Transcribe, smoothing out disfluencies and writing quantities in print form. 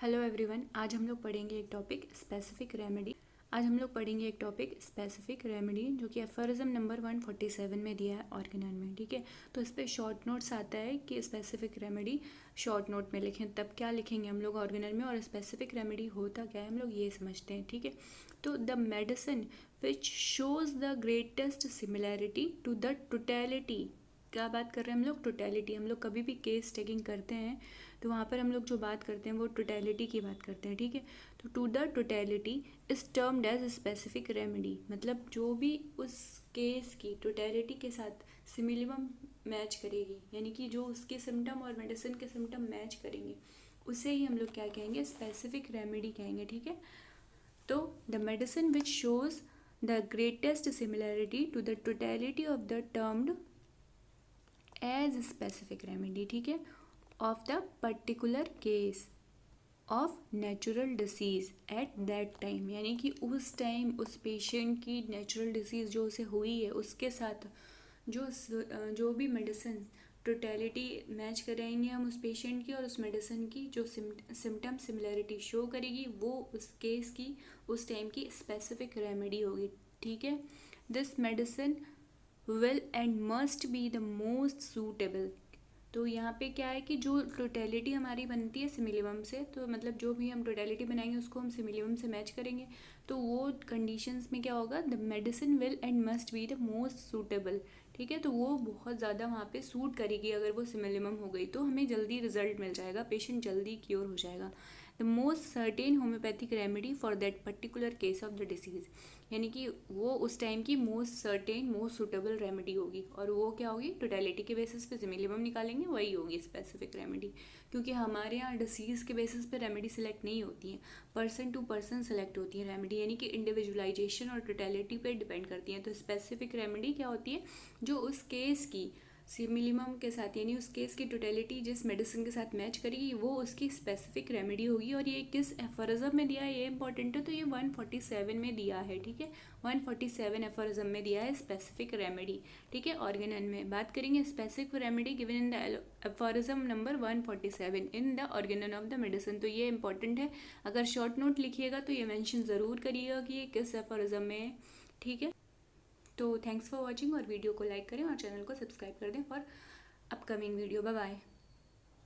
Hello everyone, आज हम लोग पढ़ेंगे एक टॉपिक स्पेसिफिक रेमेडी जो कि एफोरिज्म नंबर 147 में दिया है ऑर्गेनन में। ठीक है, तो इस पर शॉर्ट नोट्स आता है कि स्पेसिफिक रेमेडी शॉर्ट नोट में लिखें। तब क्या लिखेंगे हम लोग ऑर्गेनन में, और स्पेसिफिक रेमेडी होता क्या है हम लोग ये समझते हैं। ठीक है, तो the medicine which shows the greatest similarity to the totality. क्या बात कर रहे हैं हम लोग? टोटलिटी। हम लोग कभी भी केस टेकिंग करते हैं तो वहाँ पर हम लोग जो बात करते हैं वो टोटलिटी की बात करते हैं। ठीक है, तो to the totality is termed as specific remedy. मतलब जो भी उस केस की टोटलिटी के साथ सिमिलम मैच करेगी, यानी कि जो उसके सिम्टम और मेडिसिन के सिम्टम मैच करेंगे, उसे ही हम लोग क्या कहेंगे? स्पेसिफिक रेमेडी कहेंगे। ठीक है, तो the medicine which shows the greatest similarity to the totality of the termed as specific remedy. ठीक है, of the particular case of natural disease at that time, यानी कि उस टाइम उस पेशेंट की नेचुरल डिसीज जो उसे हुई है उसके साथ जो भी मेडिसिन टोटलिटी मैच कराएंगे हम उस पेशेंट की, और उस मेडिसिन की जो सिम्टम सिमिलैरिटी शो करेगी वो उस केस की उस टाइम की स्पेसिफिक रेमेडी होगी। ठीक है, this medicine will and must be the most suitable. तो यहाँ पे क्या है कि जो टोटलिटी हमारी बनती है सिमिलियम से, तो मतलब जो भी हम टोटलिटी बनाएंगे उसको हम सिमिलियम से मैच करेंगे, तो वो कंडीशंस में क्या होगा? The medicine will and must be the most suitable. ठीक है, तो वो बहुत ज़्यादा वहाँ पे सूट करेगी। अगर वो सिमिलियम हो गई तो हमें जल्दी रिजल्ट मिल जाएगा, पेशेंट जल्दी क्योर हो जाएगा। The most certain homeopathic remedy for that particular case of the disease, यानी कि वो उस टाइम की most certain most suitable remedy होगी। और वो क्या होगी? टोटलिटी के बेसिस पे सिमिलियम निकालेंगे, वही होगी स्पेसिफिक रेमेडी। क्योंकि हमारे यहाँ डिसीज़ के बेसिस पे रेमेडी सिलेक्ट नहीं होती है, पर्सन टू पर्सन सेलेक्ट होती है रेमेडी, यानी कि इंडिविजुअलाइजेशन और टोटलिटी पे डिपेंड करती है। तो स्पेसिफिक रेमेडी क्या होती है? जो उस केस की सिमिलियम के साथ, यानी उस केस की टोटलिटी जिस मेडिसिन के साथ मैच करेगी वो उसकी स्पेसिफिक रेमेडी होगी। और ये किस एफोरिज्म में दिया है ये इंपॉर्टेंट है, तो ये 147 में दिया है। ठीक है, 147 एफोरिज्म में दिया है स्पेसिफिक रेमेडी। ठीक है, ऑर्गेनन में बात करेंगे specific remedy given in the aphorism number 147 in the Organon of the medicine. तो ये इंपॉर्टेंट है, अगर शॉर्ट नोट लिखिएगा तो ये मेंशन ज़रूर करिएगा कि ये किस एफोरिज्म में है। ठीक है, तो थैंक्स फॉर वॉचिंग, और वीडियो को लाइक करें और चैनल को सब्सक्राइब कर दें for upcoming video. Bye bye.